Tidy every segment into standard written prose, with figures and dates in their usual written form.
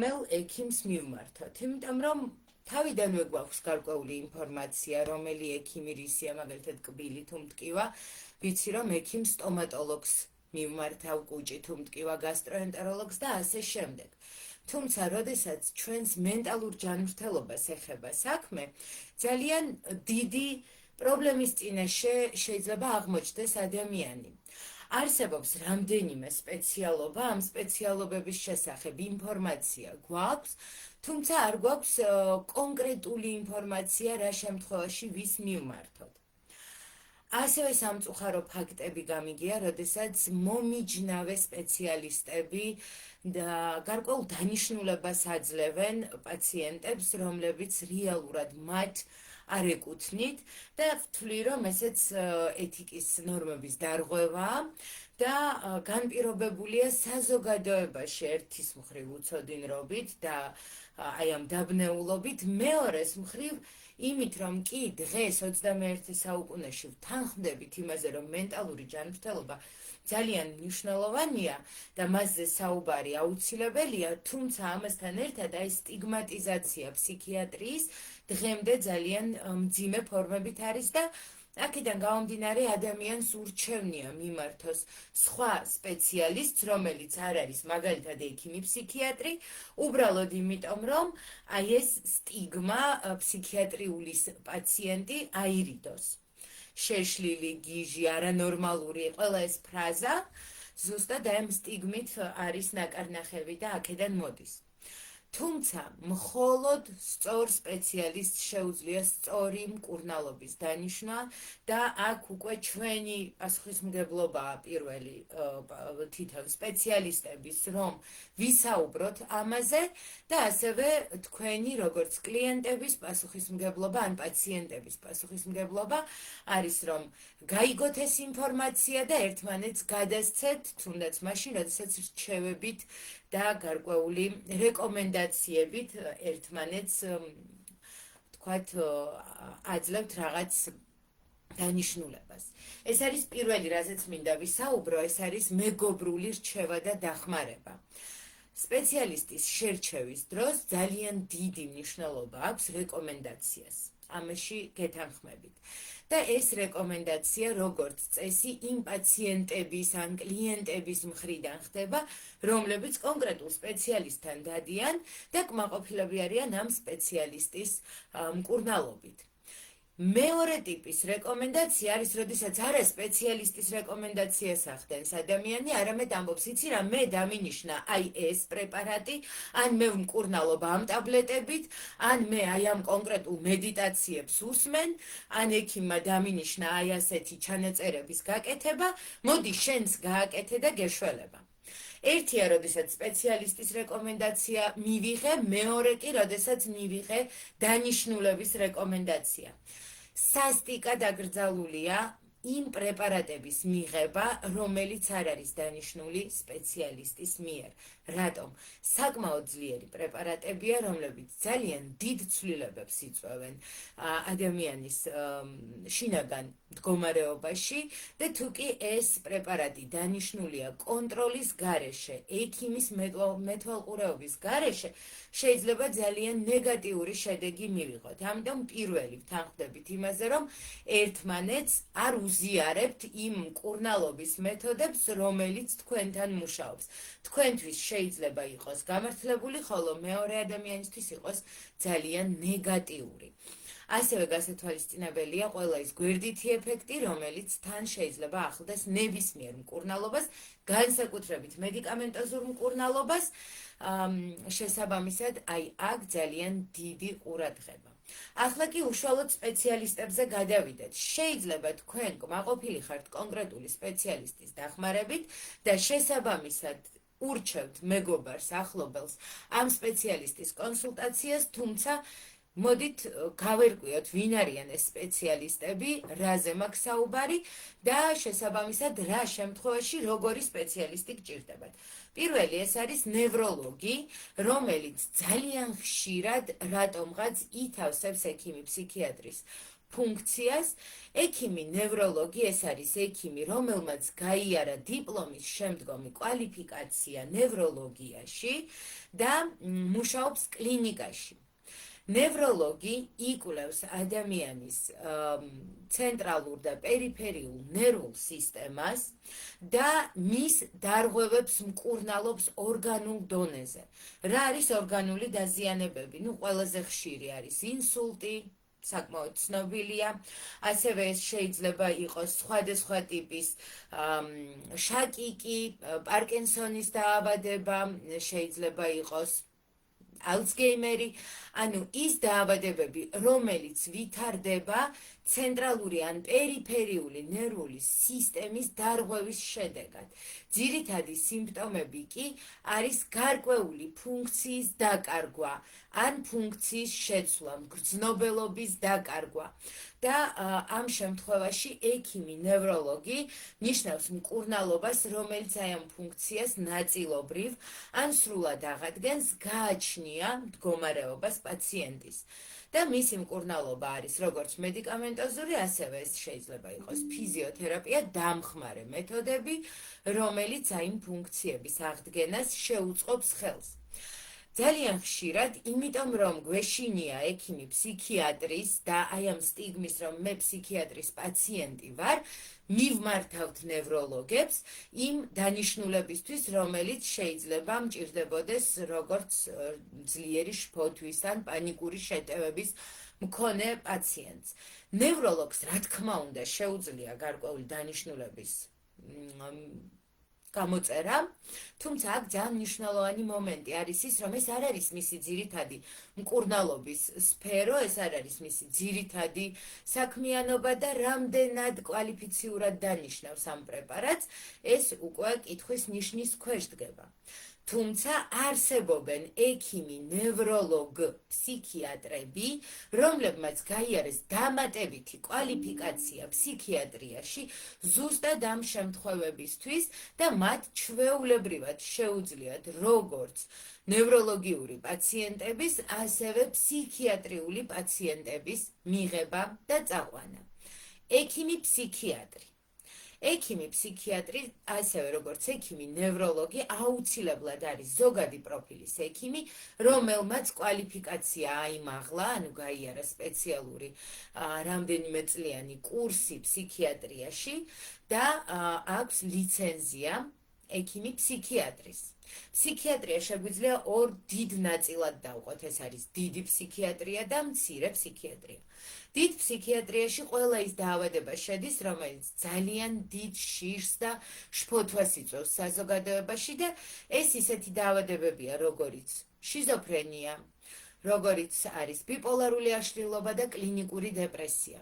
რომელ ექიმს მივმართოთ, იმიტომ რომ თავიდანვე გვაქვს გარკვეული ინფორმაცია, რომელი ექიმი რისია, მაგალითად კბილი თუ მტკივა, ვიცი რომ ექიმ სტომატოლოგს მივმართავ, კუჭი თუ მტკივა გასტროენტეროლოგს და ასე შემდეგ. თუმცა, როდესაც ჩვენს მენტალურ ჯანმრთელობას ეხება საქმე, ძალიან დიდი პრობლემის წინაშე შეიძლება აღმოჩნდეს ადამიანი. არსებობს რამდენიმე სპეციალობა, ამ სპეციალობების შესახებ ინფორმაცია გვაქვს, თუმცა არ გვაქვს კონკრეტული ინფორმაცია, რა შემთხვევაში ვის მივმართოთ. ასევე სამწუხარო ფაქტები გამიგია, როდესაც მომიჯნავე სპეციალისტები და გარკვეულ დანიშნულებას აძლევენ პაციენტებს, რომლებიც რეალურად მათ არ ეკუთვნით და ვთვლი, რომ ესეც ეთიკის ნორმების დარღვევაა და განპირობებულია საზოგადოებაში ერთის მხრივ უცოდინრობით და აი ამ დაბნეულობით, მეორეს მხრივ იმით, რომ კი დღეს 21 საუკუნეში ვთანხმდებით იმაზე, რომ მენტალური ჯანმრთელობა ძალიან მნიშვნელოვანია და მასზე საუბარი აუცილებელია, თუმცა ამასთან ერთად აი სტიგმატიზაცია ფსიქიატრიის დღემდე ძალიან მძიმე ფორმებით არის და აქედან გამომდინარე ადამიანს ურჩევნია მიმართოს სხვა სპეციალისტს, რომელიც არ არის მაგალითად ექიმი ფსიქიატრი, უბრალოდ იმიტომ, რომ აი ეს სტიგმა ფსიქიატრიული პაციენტი აირიდოს. შეშლილი, გიჟი, არანორმალური, ყველა ეს ფრაზა ზუსტად ამ სტიგმით არის ნაკარნახევი და აქედან მოდის. თუმცა, მხოლოდ სწორ სპეციალისტს შეუძლია სწორი მკურნალობის დანიშვნა და აქ უკვე ჩვენი პასუხისმგებლობაა პირველი თვითონ სპეციალისტების, რომ ვისაუბროთ ამაზე და ასევე თქვენი როგორც კლიენტების პასუხისმგებლობა ან პაციენტების პასუხისმგებლობა არის, რომ გაიგოთ ეს ინფორმაცია და ერთმანეთს გადასცეთ, თუნდაც მაშინ, როდესაც რჩევებით და გარკვეული რეკომენდაციებით ერთმანეთს თქვათ აძლევთ რაღაც დანიშნულებას. ეს არის პირველი, რაზეც მინდა ვისაუბრო, ეს არის მეგობრული რჩევა და დახმარება. სპეციალისტის შერჩევის დროს ძალიან დიდი მნიშვნელობა აქვს რეკომენდაციას. ამაში გეთანხმებით. და ეს რეკომენდაცია როგორც წესი იმ პაციენტების ან კლიენტების მხრიდან ხდება, რომლებიც კონკრეტულ სპეციალისტთან დადიან და კმაყოფილები არიან ამ სპეციალისტის მკურნალობით. მეორე ტიპის რეკომენდაცია არის, როდესაც არა სპეციალისტის რეკომენდაციას ახდენს ადამიანი, არამედ ამბობს, იცი რა, მე დამინიშნა აი ეს პრეპარატი, ან მე ვმკურნალობ ამ ტაბლეტებით, ან მე აი ამ კონკრეტულ მედიტაციებს უსმენ, ან ექიმმა დამინიშნა აი ასეთი ჩანაწერების გაკეთება, მოდი შენც გააკეთე და გეშველება. ერთია, როდესაც სპეციალისტის რეკომენდაცია მივიღე, მეორე კი, როდესაც მივიღე დანიშნულების რეკომენდაცია. სასტიკად აკრძალულია იმ პრეპარატების მიღება, რომელიც არ არის დანიშნული სპეციალისტის მიერ. რატომ? საკმაოდ ძლიერი პრეპარატებია, რომლებიც ძალიან დიდ ცვლილებებს იწვევენ ადამიანის შინაგან მდგომარეობაში და თუ კი ეს პრეპარატი დანიშნულია კონტროლის გარეშე, ექიმის მეთვალყურეობის გარეშე, შეიძლება ძალიან ნეგატიური შედეგი მივიღოთ. ამიტომ პირველი ვთანხმდებით იმაზე, რომ ერთმანეთს არ უზიარებთ იმ მკურნალობის მეთოდებს, რომელიც თქვენთან მუშაობს. თქვენთვის შეიძლება იყოს გამართლებული, ხოლო მეორე ადამიანისთვის იყოს ძალიან ნეგატიური. ასევე გასათვალისწინებელია ყველა ის გვერდითი ეფექტი, რომელიც თან შეიძლება ახლდეს ნებისმიერ მკურნალობას, განსაკუთრებით მედიკამენტოზურ მკურნალობას, შესაბამისად, აი აქ ძალიან დიდი ყურადღება. ახლა კი უშუალოდ სპეციალისტებზე გადავიდეთ. შეიძლება თქვენ კმაყოფილი ხართ კონკრეტული სპეციალისტის დახმარებით და შესაბამისად ურჩევთ მეგობარს, ახლობელს ამ სპეციალისტის კონსულტაციას, თუმცა მოდით გავერკვიოთ, ვინ არიან ეს სპეციალისტები, რაზე მაქვს საუბარი და შესაბამისად რა შემთხვევაში როგორი სპეციალისტი გჭირდებათ. პირველი ეს არის ნევროლოგი, რომელიც ძალიან ხშირად რატომღაც ითავსებს ექიმი ფსიქიატრის ფუნქციას. ექიმი ნევროლოგი ეს არის ექიმი, რომელმაც გაიარა დიპლომის შემდგომი კვალიფიკაცია ნევროლოგიაში და მუშაობს კლინიკაში. ნევროლოგი იკვლევს ადამიანის ცენტრალურ და პერიფერიულ ნერვულ სისტემას და მის დარღვევებს მკურნალობს ორგანულ დონეზე. რა არის ორგანული დაზიანებები? ყველაზე ხშირი არის ინსულტი, საკმაოდ ცნობილია, ასევე ეს შეიძლება იყოს სხვადასხვა ტიპის შაკიკი, პარკინსონის დაავადება, შეიძლება იყოს ალცგეიმერი, ანუ ის დაავადებები, რომელიც ვითარდება ცენტრალური ან პერიფერიული ნერვული სისტემის დარღვევის შედეგად. ძირითადი სიმპტომები კი არის გარკვეული ფუნქციის დაკარგვა ან ფუნქციის შეცვლა, მგრძნობელობის დაკარგვა. და ამ შემთხვევაში ექიმი ნევროლოგი ნიშნავს მკურნალობას, რომელიც აი ამ ფუნქციას ნაწილობრივ ან სრულად აღადგენს, გააჩნია მდგომარეობას პაციენტის. და მისი მკურნალობა არის როგორც მედიკამენტოზური, ასევე ეს შეიძლება იყოს ფიზიოთერაპია, დამხმარე მეთოდები, რომელიც აი ამ ფუნქციების აღდგენას შეუწყობს ხელს. ძალიან ხშირად, იმიტომ რომ გვეშინია ექიმი ფსიქიატრის და აი ამ სტიგმის, რომ მე ფსიქიატრის პაციენტი ვარ, მივმართავთ ნევროლოგებს იმ დანიშნულებისთვის, რომელიც შეიძლება მჭირდებოდეს როგორც ძლიერი შფოთვის ან პანიკური შეტევების მქონე პაციენტს. ნევროლოგს, რა თქმა უნდა, შეუძლია გარკვეული დანიშნულების გამოწერა, თუმცა აქ ძალიან მნიშვნელოვანი მომენტი არის ის, რომ ეს არ არის მისი ძირითადი მკურნალობის სფერო, ეს არ არის მისი ძირითადი საქმიანობა და რამდენად კვალიფიციურად დანიშნავს ამ პრეპარატს, ეს უკვე კითხვის ნიშნის ქვეშ დგება. თუმცა არსებობენ ექიმი, ნევროლოგ, ფსიქიატრები, რომლებმაც გაიარეს დამატებითი კვალიფიკაცია ფსიქიატრიაში ზუსტად ამ შემთხვევებისთვის და მათ ჩვეულებრივად შეუძლიათ როგორც ნევროლოგიური პაციენტების, ასევე ფსიქიატრიული პაციენტების მიღება და წაყვანა. ექიმი ფსიქიატრი. ექიმი ფსიქიატრი, ასევე როგორც ექიმი ნევროლოგი, აუცილებლად არის ზოგადი პროფილის ექიმი, რომელმაც კვალიფიკაცია აიმაღლა, ანუ გაიარა სპეციალური რამდენიმე წლიანი კურსი ფსიქიატრიაში და აქვს ლიცენზია ექიმი ფსიქიატრის. ფსიქიატრია შეგვიძლია ორ დიდ ნაწილად დავყოთ, ეს არის დიდი ფსიქიატრია და მცირე ფსიქიატრია. დიდ ფსიქიატრიაში ყველა ის დაავადება შედის, რომელიც ძალიან დიდ შირს და შფოთვას იწვევს საზოგადოებაში და ეს ისეთი დაავადებებია, როგორიც შიზოფრენია, როგორიც არის ბიპოლარული აშლილობა და კლინიკური დეპრესია.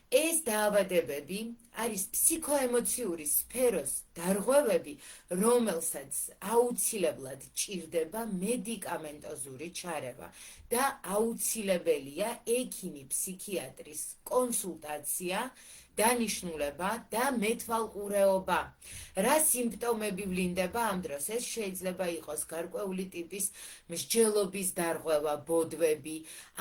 ეს დაავადებები არის ფსიქოემოციური სფეროს დარღვევები, რომელსაც აუცილებლად ჭირდება მედიკამენტოზური ჩარევა და აუცილებელია ექიმი ფსიქიატრის კონსულტაცია, დანიშნულება და მეთვალყურეობა. რა სიმპტომები ვლინდება ამ დროს? ეს შეიძლება იყოს გარკვეული ტიპის მსჯელობის დარღვევა, ბოდვები,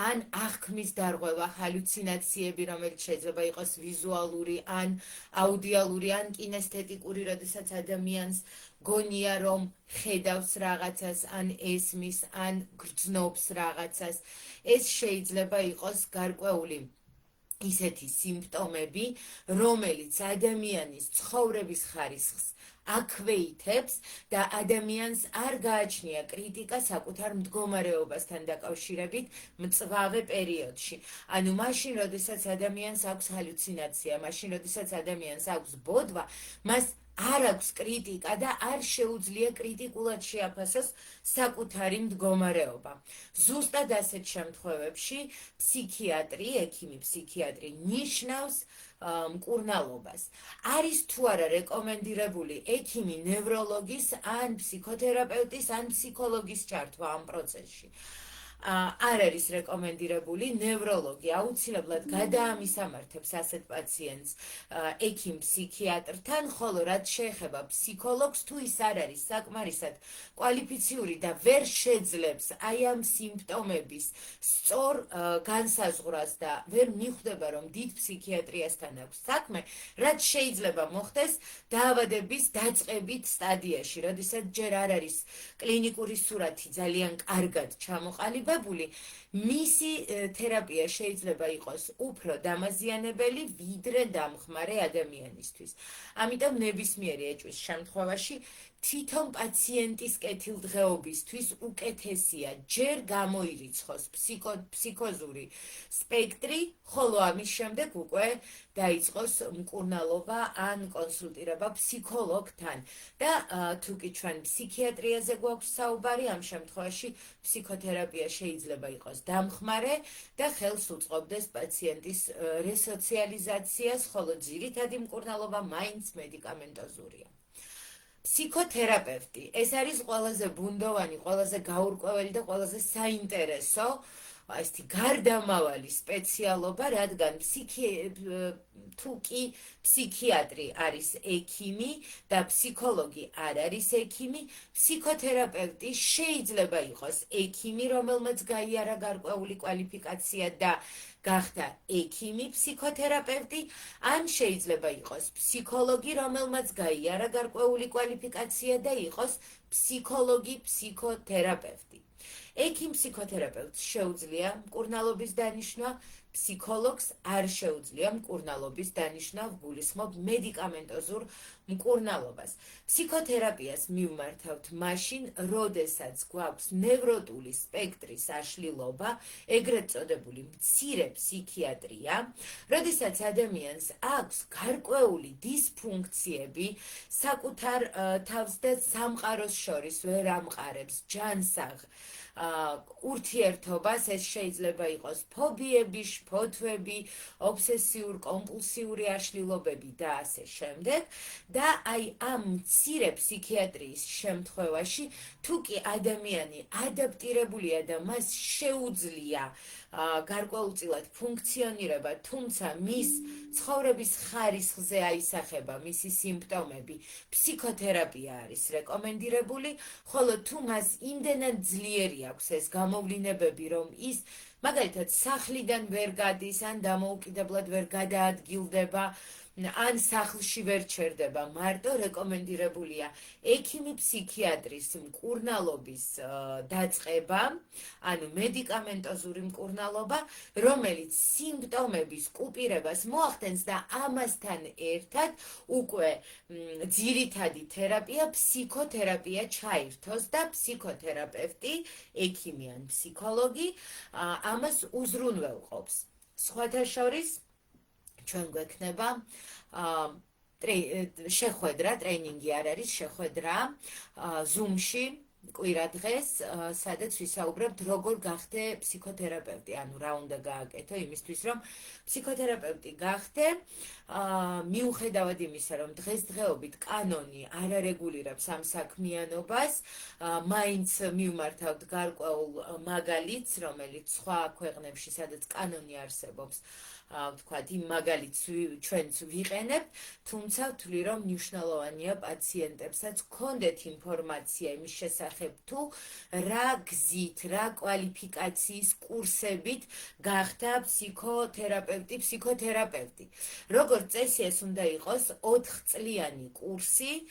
ან აღქმის დარღვევა, ჰალუცინაციები, რომელიც შეიძლება იყოს ვიზუალური, ან აუდიალური, ან კინესთეტიკური, როდესაც ადამიანს გონია, რომ ხედავს რაღაცას, ან ესმის, ან გრძნობს რაღაცას. ეს შეიძლება იყოს გარკვეული ისეთი სიმპტომები, რომელიც ადამიანის ცხოვრების ხარისხს აქვეითებს და ადამიანს არ გააჩნია კრიტიკა საკუთარ მდგომარეობასთან დაკავშირებით მწვავე პერიოდში. ანუ მაშინ, როდესაც ადამიანს აქვს ჰალუცინაცია, მაშინ, როდესაც ადამიანს აქვს ბოდვა, მას არ აქვს კრიტიკა და არ შეუძლია კრიტიკულად შეაფასოს საკუთარი მდგომარეობა. ზუსტად ასეთ შემთხვევებში ფსიქიატრი, ექიმი ფსიქიატრი ნიშნავს მკურნალობას. არის თუ არა რეკომენდირებული ექიმი ნევროლოგის ან ფსიქოთერაპევტის ან ფსიქოლოგის ჩართვა ამ პროცესში? არ არის რეკომენდირებული ნევროლოგი აუცილებლად გადაამისამართებს ასეთ პაციენტს ექიმ ფსიქიატრთან, ხოლო რაც შეეხება ფსიქოლოგს, თუ ის არ არის საკმარისად კვალიფიციური და ვერ შეძლებს აი ამ სიმპტომების სწორ განსაზღვრას და ვერ მიხვდება, რომ დიდ ფსიქიატრიასთან აქვს საქმე, რაც შეიძლება მოხდეს დაავადების დაწყებით სტადიაში, როდესაც ჯერ არ არის კლინიკური სურათი ძალიან კარგად ჩამოყალიბებული, მისი თერაპია შეიძლება იყოს უფრო დამაზიანებელი, ვიდრე დამხმარე ადამიანისთვის. ამიტომ ნებისმიერი ეჭვის შემთხვევაში თვითონ პაციენტის კეთილდღეობისთვის უკეთესია ჯერ გამოირიცხოს ფსიქოზური სპექტრი, ხოლო ამის შემდეგ უკვე დაიწყოს მკურნალობა ან კონსულტირება ფსიქოლოგთან. და თუ კი ჩვენ ფსიქიატრიაზე გვაქვს საუბარი, ამ შემთხვევაში ფსიქოთერაპია შეიძლება იყოს დამხმარე და ხელს უწყობდეს პაციენტის რესოციალიზაციას, ხოლო ძირითადი მკურნალობა მაინც მედიკამენტოზურია. ფსიქოთერაპევტი ეს არის ყველაზე ბუნდოვანი, ყველაზე გაურკვეველი და ყველაზე საინტერესო ესეთი გარდამავალი სპეციალობა, რადგან თუ კი ფსიქიატრი არის ექიმი და ფსიქოლოგი არ არის ექიმი, ფსიქოთერაპევტი შეიძლება იყოს ექიმი, რომელმაც გაიარა გარკვეული კვალიფიკაცია და გახდა ექიმი ფსიქოთერაპევტი, ან შეიძლება იყოს ფსიქოლოგი, რომელმაც გაიარა გარკვეული კვალიფიკაცია და იყოს ფსიქოლოგი ფსიქოთერაპევტი. ექიმ ფსიქოთერაპევტს შეუძლია მკურნალობის დანიშნვა, ფსიქოლოგს არ შეუძლია მკურნალობის დანიშნვა, გულისხმობ მედიკამენტოზურ მკურნალობას. ფსიქოთერაპიას მივმართავთ მაშინ, როდესაც გვაქვს ნევროტული სპექტრის აშლილობა, ეგრეთ წოდებული მცირე ფსიქიატრია, როდესაც ადამიანს აქვს გარკვეული დისფუნქციები, საკუთარ თავს და სამყაროს შორის ვერ ამყარებს ჯანსაღ ურთიერთობას, ეს შეიძლება იყოს ფობიები, შფოთვები, ობსესიურ-კომპულსიური აშლილობები და ასე შემდეგ. და აი ამ მცირე ფსიქიატრიის შემთხვევაში, თუ კი ადამიანი ადაპტირებულია და მას შეუძლია გარკვეულწილად ფუნქციონირება, თუმცა მის ცხოვრების ხარისხზე აისახება მისი სიმპტომები, ფსიქოთერაპია არის რეკომენდირებული, ხოლო თუ მას იმდენად ძლიერი აქვს ეს გამოვლინებები, რომ ის მაგალითად სახლიდან ვერ გადის, ან დამოუკიდებლად ვერ გადაადგილდება, ან სახლში ვერ ჩერდება, მარტო რეკომენდირებულია ექიმი ფსიქიატრის მკურნალობის დაწყება, ანუ მედიკამენტოზური მკურნალობა, რომელიც სიმპტომების კუპირებას მოახდენს და ამასთან ერთად უკვე ძირითადი თერაპია ფსიქოთერაპია ჩაირთოს და ფსიქოთერაპევტი, ექიმი ან ფსიქოლოგი ამას უზრუნველყოფს. სხვათა შორის ჩვენ გვექნება შეხვედრა, ტრეინინგი არ არის, შეხვედრა Zoom-ში კვირა დღეს, სადაც ვისაუბრებთ, როგორ გახდე ფსიქოთერაპევტი, ანუ რა უნდა გააკეთო იმისთვის, რომ ფსიქოთერაპევტი გახდე, მიუხედავად იმისა, რომ დღესდღეობით კანონი არ არეგულირებს ამ საქმიანობას, მაინც მივმართავთ გარკვეულ მაგალითს, რომელიც სხვა ქვეყნებში, სადაც კანონი არსებობს, ვთქვათ, იმ მაგალითს ჩვენც ვიყენებთ, თუმცა ვთვლი, რომ მნიშვნელოვანია პაციენტებსაც გქონდეთ ინფორმაცია იმის შესახებ, თუ რა გზით, რა კვალიფიკაციის კურსებით გახდა ფსიქოთერაპევტი. როგორც წესი, ეს უნდა იყოს 4 წლიანი კურსი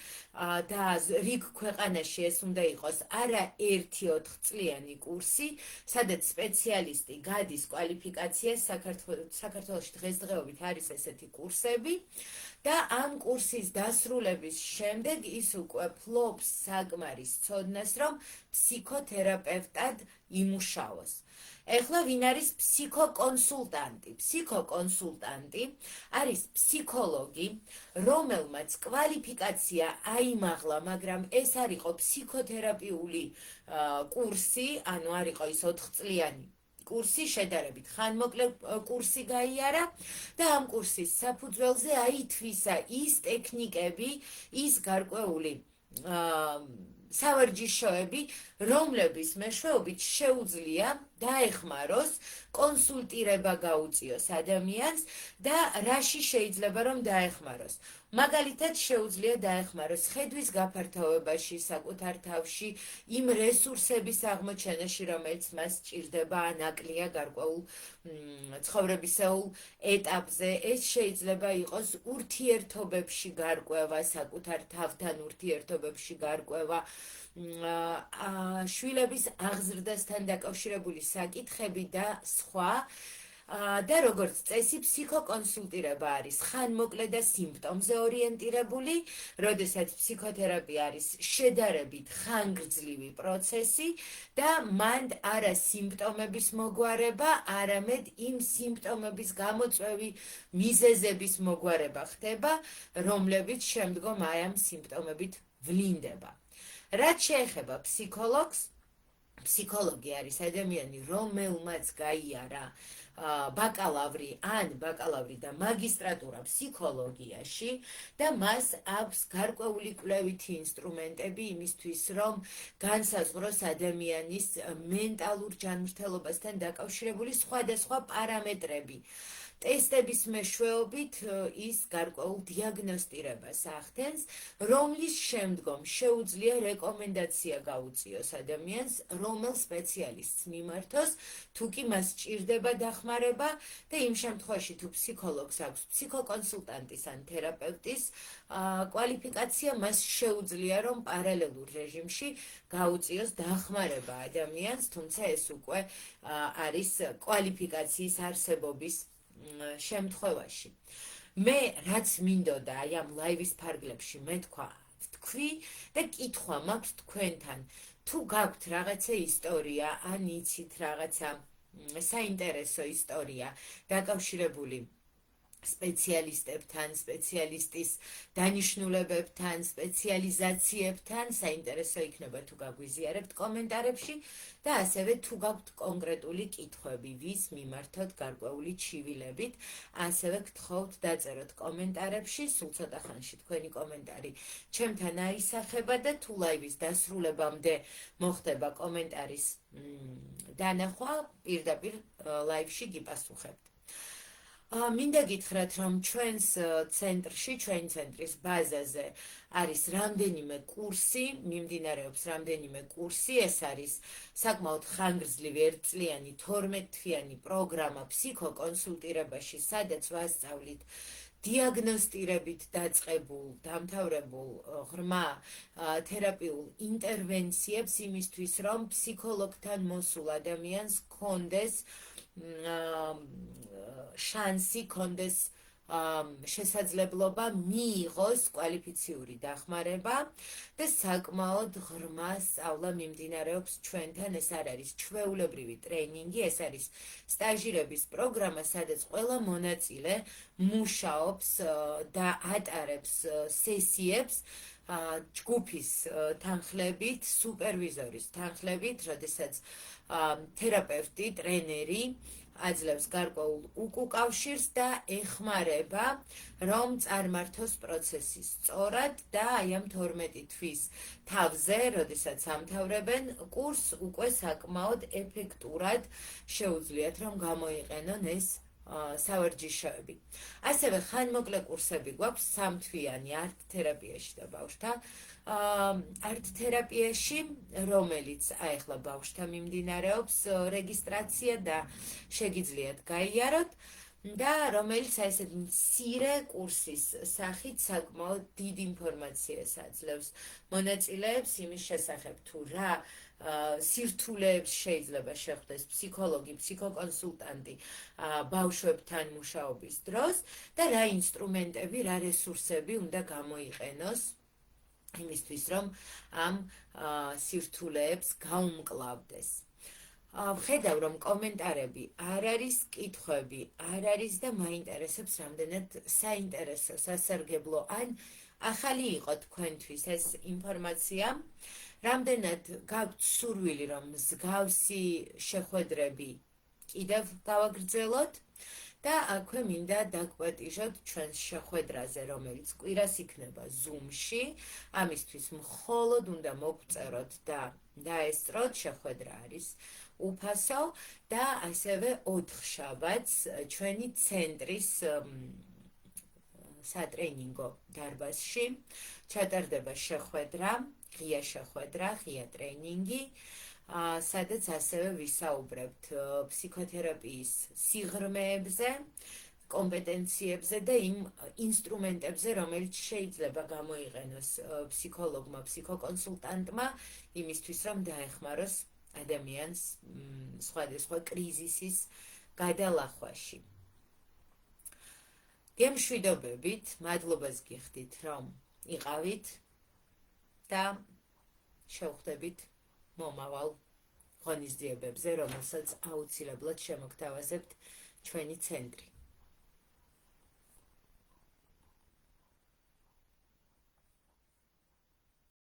და რიგ ქვეყანაში ეს უნდა იყოს არა ერთი 4 წლიანი კურსი, სადაც სპეციალისტი გადის კვალიფიკაციას საქართველოში დღესდღეობით არის ესეთი კურსები და ამ კურსის დასრულების შემდეგ ის უკვე ფლობს საკმარის ცოდნას, რომ ფსიქოთერაპევტად იმუშაოს. ეხლა ვინ არის ფსიქოკონსულტანტი? ფსიქოკონსულტანტი არის ფსიქოლოგი, რომელმაც კვალიფიკაცია აიმაღლა, მაგრამ ეს არ იყო ფსიქოთერაპიული კურსი, ანუ არ იყო ის 4 წლიანი კურსი, შედარებით ხანმოკლე კურსი გაიარა და ამ კურსის საფუძველზე აითვისა ის ტექნიკები, ის გარკვეული სავარჯიშოები, რომლების მეშვეობით შეუძლია დაეხმაროს, კონსულტირება გაუწიოს ადამიანს და რაში შეიძლება რომ დაეხმაროს. მაგალითად შეუძლია დაეხმაროს ხედვის გაფართოვებაში საკუთარ თავში, იმ რესურსების აღმოჩენაში, რომელიც მას სჭირდება ან აკლია გარკვეულ ცხოვრებისეულ ეტაპზე. ეს შეიძლება იყოს ურთიერთობებში გარკვევა, საკუთარ თავთან ურთიერთობებში გარკვევა, შვილების აღზრდასთან დაკავშირებული საკითხები და სხვა. და როგორც წესი, ფსიქოკონსულტირება არის ხანმოკლე და სიმპტომზე ორიენტირებული, როდესაც ფსიქოთერაპია არის შედარებით ხანგრძლივი პროცესი და მანდ არა სიმპტომების მოგვარება, არამედ იმ სიმპტომების გამოწვევი მიზეზების მოგვარება ხდება, რომლებიც შემდგომ აი ამ სიმპტომებით ვლინდება. რაც შეეხება ფსიქოლოგს, ფსიქოლოგი არის ადამიანი, რომელმაც გაიარა ბაკალავრი ან ბაკალავრი და მაგისტრატურა ფსიქოლოგიაში და მას აქვს გარკვეული კვლევითი ინსტრუმენტები იმისთვის, რომ განსაზღვროს ადამიანის მენტალურ ჯანმრთელობასთან დაკავშირებული სხვადასხვა პარამეტრები. ტესტების მეშვეობით ის გარკვეულ დიაგნოსტირებას ახდენს, რომლის შემდგომ შეუძლია რეკომენდაცია გაუწიოს ადამიანს, რომელ სპეციალისტს მიმართოს, თუ კი მას სჭირდება დახმარება და იმ შემთხვევაში თუ ფსიქოლოგს აქვს ფსიქოკონსულტანტის ან თერაპევტის კვალიფიკაცია, მას შეუძლია რომ პარალელურ რეჟიმში გაუწიოს დახმარება ადამიანს, თუმცა ეს უკვე არის კვალიფიკაციის არსებობის შემთხვევაში. მე რაც მინდოდა აი ამ ლაივის ფარგლებში თქვი და კითხვა მაქვს თქვენთან, თუ გაქვთ რაღაცა ისტორია, ან იცით რაღაცა საინტერესო ისტორია დაკავშირებული სპეციალისტებთან, სპეციალისტის დანიშნულებებთან, სპეციალიზაციებთან, საინტერესო იქნება თუ გაგვიზიარებთ კომენტარებში და ასევე თუ გაქვთ კონკრეტული კითხვები, ვის მიმართოთ გარკვეული ჩივილებით, ასევე გთხოვთ დაწეროთ კომენტარებში, სულ ცოტა ხანში თქვენი კომენტარი ჩემთან აისახება და თუ ლაივის დასრულებამდე მოხდება კომენტარის დანახვა, პირდაპირ ლაივში გიპასუხებთ. მინდა გითხრათ, რომ ჩვენი ცენტრის ბაზაზე არის რამდენიმე კურსი, მიმდინარეობს რამდენიმე კურსი, ეს არის საკმაოდ ხანგრძლივი ერთწლიანი 12-თვიანი პროგრამა ფსიქოკონსულტირებაში, სადაც ვასწავლით დიაგნოსტირებით დაწყებულ, დამთავრებულ ღრმა თერაპიულ ინტერვენციებს იმისთვის, რომ ფსიქოლოგთან მოსულ ადამიანს ჰქონდეს შანსი, ჰქონდეს შესაძლებლობა მიიღოს კვალიფიციური დახმარება და საკმაოდ ღრმა სწავლა მიმდინარეობს ჩვენთან. ეს არ არის ჩვეულებრივი ტრეინინგი, ეს არის სტაჟირების პროგრამა, სადაც ყველა მონაწილე მუშაობს და ატარებს სესიებს ჯგუფის თანხლებით, სუპერვიზორის თანხლებით, როდესაც თერაპევტი, ტრენერი აძლევს გარკვეულ უკავშირს და ეხმარება, რომ წარმართოს პროცესი სწორად და აი ამ 12 თვის თავზე, როდესაც ამთავრებენ კურსს, უკვე საკმაოდ ეფექტურად შეუძლიათ რომ გამოიყენონ ეს სავარჯიშოები. ასევე ხანმოკლე კურსები გვაქვს 3 თვიანი არტ-თერაპიაში და ბავშვთა არტ-თერაპიაში, რომელიც ახლა ბავშვთა მიმდინარეობს რეგისტრაცია და შეგიძლიათ გაიაროთ და რომელიც ესეთ მცირე კურსის სახით საკმაოდ დიდ ინფორმაციას აძლევს მონაწილეებს იმის შესახებ, თუ რა სირთულეებს შეიძლება შეხვდეს ფსიქოლოგი, ფსიქოკონსულტანტი ბავშვებთან მუშაობის დროს და რა ინსტრუმენტები, რა რესურსები უნდა გამოიყენოს იმისთვის, რომ ამ სირთულეებს გაუმკლავდეს. ვხედავ, რომ კომენტარები არ არის, კითხვები არ არის და მაინტერესებს რამდენად საინტერესო, სასარგებლო ან ახალი იყო თქვენთვის ეს ინფორმაცია. რამდენად გაქვთ სურვილი, რომ მსგავსი შეხვედრები კიდევ გავაგრძელოთ და აქვე მინდა დაგვპატიჟოთ ჩვენს შეხვედრაზე, რომელიც კვირას იქნება Zoom-ში. ამისთვის მხოლოდ უნდა მოგწეროთ და დაესწროთ, შეხვედრა არის უფასო და ასევე 4 შაბათს ჩვენი ცენტრის სატრენინგო დარბაზში ჩატარდება შეხვედრა, ღია შეხვედრა, ღია ტრენინგი, სადაც ასევე ვისაუბრებთ ფსიქოთერაპიის სიღრმეებზე, კომპეტენციებზე და იმ ინსტრუმენტებზე, რომელიც შეიძლება გამოიყენოს ფსიქოლოგმა, ფსიქოკონსულტანტმა, იმისთვის, რომ დაეხმაროს ადამიანს სხვადასხვა კრიზისის გადალახვაში. გემშვიდობებით, მადლობას გიხდით, რომ იყავით და შევხვდებით მომავალ ღონისძიებებზე, რომელსაც აუცილებლად შემოგთავაზებთ ჩვენი ცენტრი.